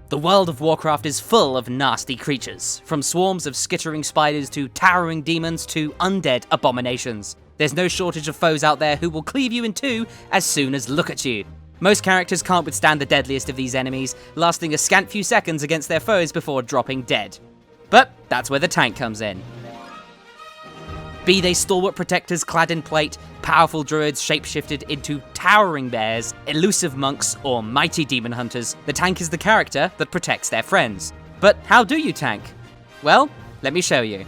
The World of Warcraft is full of nasty creatures, from swarms of skittering spiders to towering demons to undead abominations. There's no shortage of foes out there who will cleave you in two as soon as look at you. Most characters can't withstand the deadliest of these enemies, lasting a scant few seconds against their foes before dropping dead. But that's where the tank comes in. Be they stalwart protectors clad in plate, powerful druids shapeshifted into towering bears, elusive monks, or mighty demon hunters, the tank is the character that protects their friends. But how do you tank? Well, let me show you.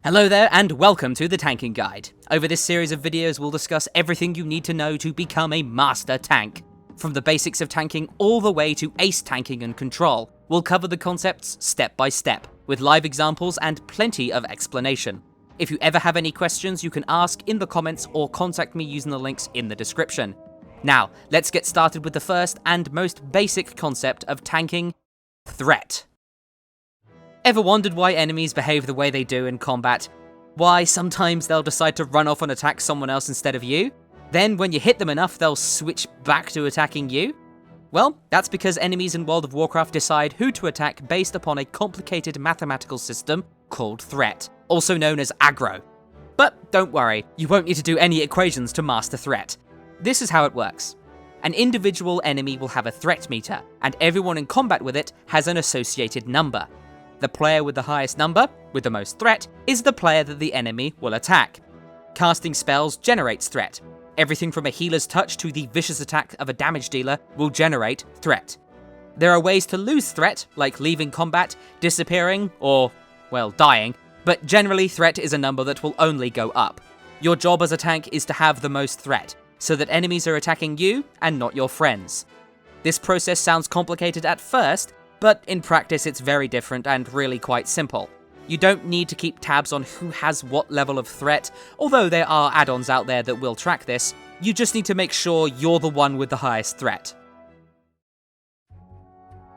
Hello there and welcome to the Tanking Guide. Over this series of videos we'll discuss everything you need to know to become a master tank. From the basics of tanking all the way to ace tanking and control, we'll cover the concepts step by step, with live examples and plenty of explanation. If you ever have any questions, you can ask in the comments or contact me using the links in the description. Now, let's get started with the first and most basic concept of tanking: threat. Ever wondered why enemies behave the way they do in combat? Why sometimes they'll decide to run off and attack someone else instead of you? Then when you hit them enough, they'll switch back to attacking you? Well, that's because enemies in World of Warcraft decide who to attack based upon a complicated mathematical system called threat, also known as aggro. But don't worry, you won't need to do any equations to master threat. This is how it works. An individual enemy will have a threat meter, and everyone in combat with it has an associated number. The player with the highest number, with the most threat, is the player that the enemy will attack. Casting spells generates threat. Everything from a healer's touch to the vicious attack of a damage dealer will generate threat. There are ways to lose threat, like leaving combat, disappearing, or, well, dying, but generally threat is a number that will only go up. Your job as a tank is to have the most threat, so that enemies are attacking you and not your friends. This process sounds complicated at first, but in practice it's very different and really quite simple. You don't need to keep tabs on who has what level of threat, although there are add-ons out there that will track this. You just need to make sure you're the one with the highest threat.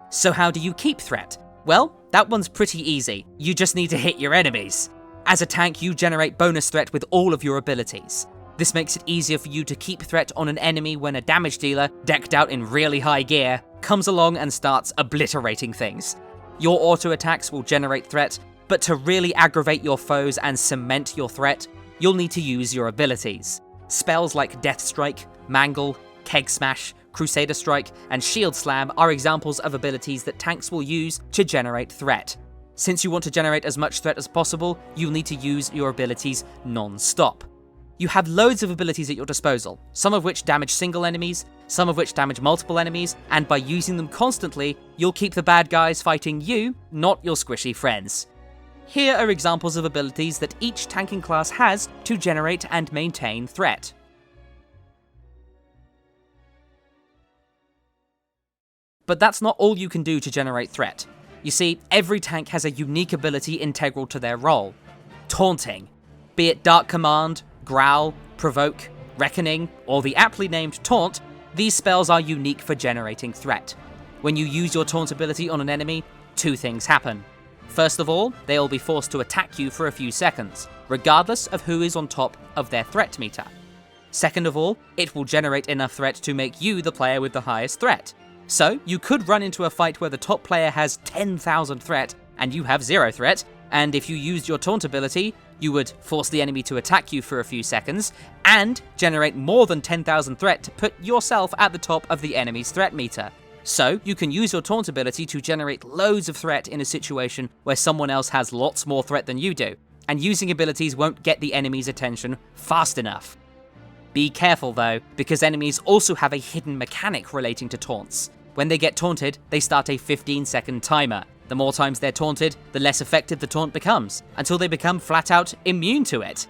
So how do you keep threat? Well, that one's pretty easy. You just need to hit your enemies. As a tank, you generate bonus threat with all of your abilities. This makes it easier for you to keep threat on an enemy when a damage dealer, decked out in really high gear, comes along and starts obliterating things. Your auto attacks will generate threat, but to really aggravate your foes and cement your threat, you'll need to use your abilities. Spells like Death Strike, Mangle, Keg Smash, Crusader Strike, and Shield Slam are examples of abilities that tanks will use to generate threat. Since you want to generate as much threat as possible, you'll need to use your abilities non-stop. You have loads of abilities at your disposal, some of which damage single enemies, some of which damage multiple enemies, and by using them constantly, you'll keep the bad guys fighting you, not your squishy friends. Here are examples of abilities that each tanking class has to generate and maintain threat. But that's not all you can do to generate threat. You see, every tank has a unique ability integral to their role. Taunting. Be it Dark Command, Growl, Provoke, Reckoning, or the aptly named Taunt, these spells are unique for generating threat. When you use your Taunt ability on an enemy, two things happen. First of all, they'll be forced to attack you for a few seconds, regardless of who is on top of their threat meter. Second of all, it will generate enough threat to make you the player with the highest threat. So, you could run into a fight where the top player has 10,000 threat and you have 0 threat, and if you used your Taunt ability, you would force the enemy to attack you for a few seconds, and generate more than 10,000 threat to put yourself at the top of the enemy's threat meter. So, you can use your Taunt ability to generate loads of threat in a situation where someone else has lots more threat than you do, and using abilities won't get the enemy's attention fast enough. Be careful though, because enemies also have a hidden mechanic relating to taunts. When they get taunted, they start a 15-second timer. The more times they're taunted, the less effective the taunt becomes, until they become flat out immune to it.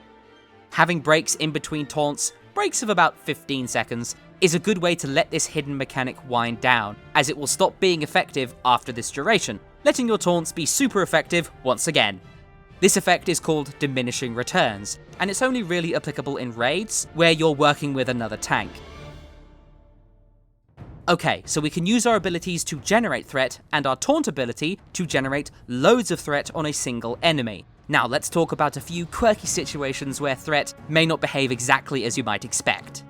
Having breaks in between taunts, breaks of about 15 seconds, is a good way to let this hidden mechanic wind down, as it will stop being effective after this duration, letting your taunts be super effective once again. This effect is called diminishing returns, and it's only really applicable in raids, where you're working with another tank. Okay, so we can use our abilities to generate threat, and our Taunt ability to generate loads of threat on a single enemy. Now let's talk about a few quirky situations where threat may not behave exactly as you might expect.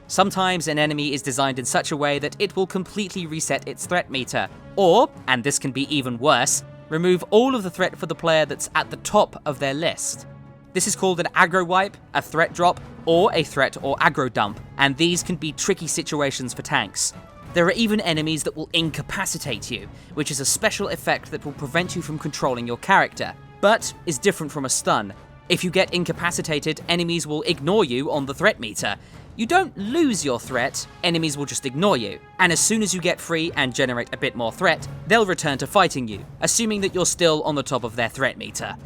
Sometimes an enemy is designed in such a way that it will completely reset its threat meter, or, and this can be even worse, remove all of the threat for the player that's at the top of their list. This is called an aggro wipe, a threat drop, or a threat or aggro dump, and these can be tricky situations for tanks. There are even enemies that will incapacitate you, which is a special effect that will prevent you from controlling your character, but is different from a stun. If you get incapacitated, enemies will ignore you on the threat meter. You don't lose your threat, enemies will just ignore you, and as soon as you get free and generate a bit more threat, they'll return to fighting you, assuming that you're still on the top of their threat meter.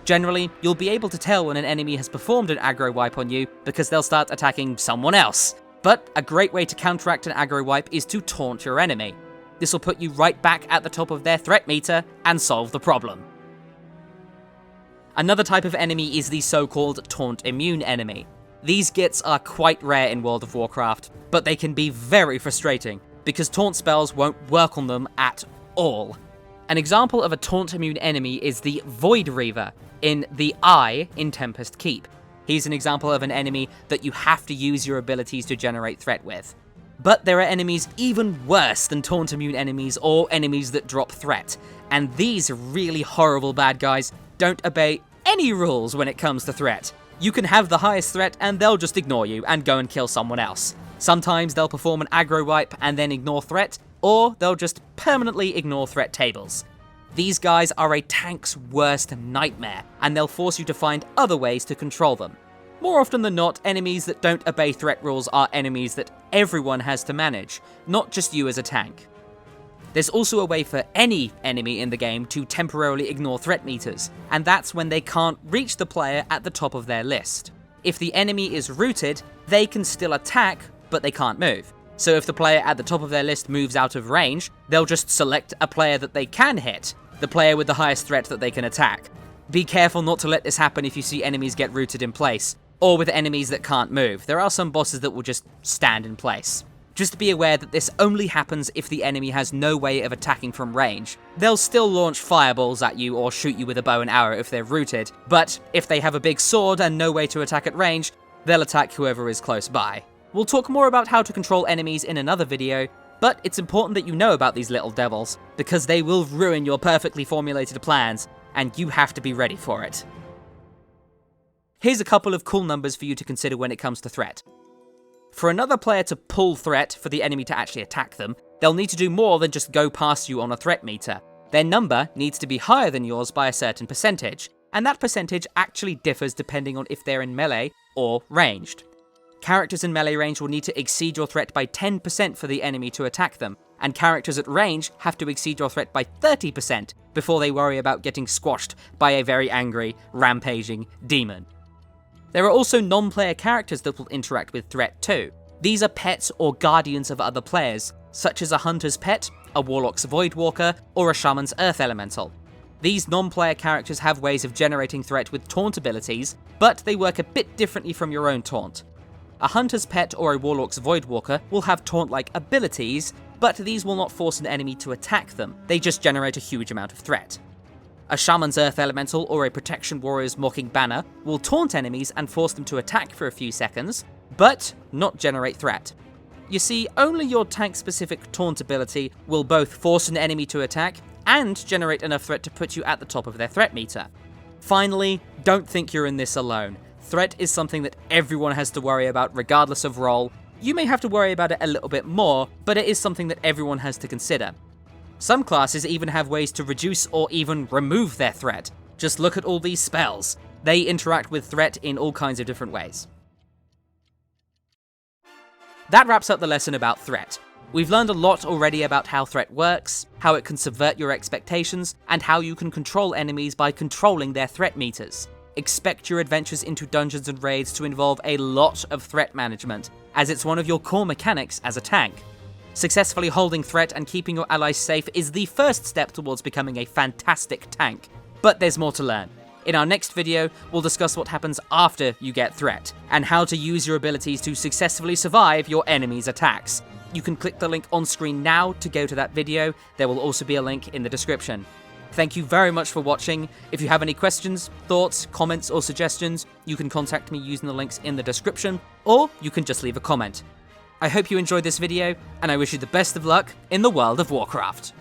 Generally, you'll be able to tell when an enemy has performed an aggro wipe on you because they'll start attacking someone else. But a great way to counteract an aggro wipe is to taunt your enemy. This will put you right back at the top of their threat meter and solve the problem. Another type of enemy is the so-called taunt immune enemy. These gits are quite rare in World of Warcraft, but they can be very frustrating, because taunt spells won't work on them at all. An example of a taunt immune enemy is the Void Reaver in the Eye in Tempest Keep. He's an example of an enemy that you have to use your abilities to generate threat with. But there are enemies even worse than taunt immune enemies or enemies that drop threat, and these really horrible bad guys don't obey any rules when it comes to threat. You can have the highest threat and they'll just ignore you and go and kill someone else. Sometimes they'll perform an aggro wipe and then ignore threat, or they'll just permanently ignore threat tables. These guys are a tank's worst nightmare, and they'll force you to find other ways to control them. More often than not, enemies that don't obey threat rules are enemies that everyone has to manage, not just you as a tank. There's also a way for any enemy in the game to temporarily ignore threat meters, and that's when they can't reach the player at the top of their list. If the enemy is rooted, they can still attack, but they can't move. So if the player at the top of their list moves out of range, they'll just select a player that they can hit, the player with the highest threat that they can attack. Be careful not to let this happen if you see enemies get rooted in place, or with enemies that can't move. There are some bosses that will just stand in place. Just be aware that this only happens if the enemy has no way of attacking from range. They'll still launch fireballs at you or shoot you with a bow and arrow if they're rooted, but if they have a big sword and no way to attack at range, they'll attack whoever is close by. We'll talk more about how to control enemies in another video, but it's important that you know about these little devils, because they will ruin your perfectly formulated plans, and you have to be ready for it. Here's a couple of cool numbers for you to consider when it comes to threat. For another player to pull threat for the enemy to actually attack them, they'll need to do more than just go past you on a threat meter. Their number needs to be higher than yours by a certain percentage, and that percentage actually differs depending on if they're in melee or ranged. Characters in melee range will need to exceed your threat by 10% for the enemy to attack them, and characters at range have to exceed your threat by 30% before they worry about getting squashed by a very angry, rampaging demon. There are also non-player characters that will interact with threat too. These are pets or guardians of other players, such as a hunter's pet, a warlock's voidwalker, or a shaman's earth elemental. These non-player characters have ways of generating threat with taunt abilities, but they work a bit differently from your own taunt. A hunter's pet or a warlock's voidwalker will have taunt-like abilities, but these will not force an enemy to attack them, they just generate a huge amount of threat. A shaman's earth elemental or a protection warrior's mocking banner will taunt enemies and force them to attack for a few seconds, but not generate threat. You see, only your tank-specific taunt ability will both force an enemy to attack and generate enough threat to put you at the top of their threat meter. Finally, don't think you're in this alone. Threat is something that everyone has to worry about regardless of role. You may have to worry about it a little bit more, but it is something that everyone has to consider. Some classes even have ways to reduce or even remove their threat. Just look at all these spells. They interact with threat in all kinds of different ways. That wraps up the lesson about threat. We've learned a lot already about how threat works, how it can subvert your expectations, and how you can control enemies by controlling their threat meters. Expect your adventures into dungeons and raids to involve a lot of threat management, as it's one of your core mechanics as a tank. Successfully holding threat and keeping your allies safe is the first step towards becoming a fantastic tank, but there's more to learn. In our next video, we'll discuss what happens after you get threat, and how to use your abilities to successfully survive your enemy's attacks. You can click the link on screen now to go to that video. There will also be a link in the description. Thank you very much for watching. If you have any questions, thoughts, comments, or suggestions, you can contact me using the links in the description, or you can just leave a comment. I hope you enjoyed this video, and I wish you the best of luck in the World of Warcraft.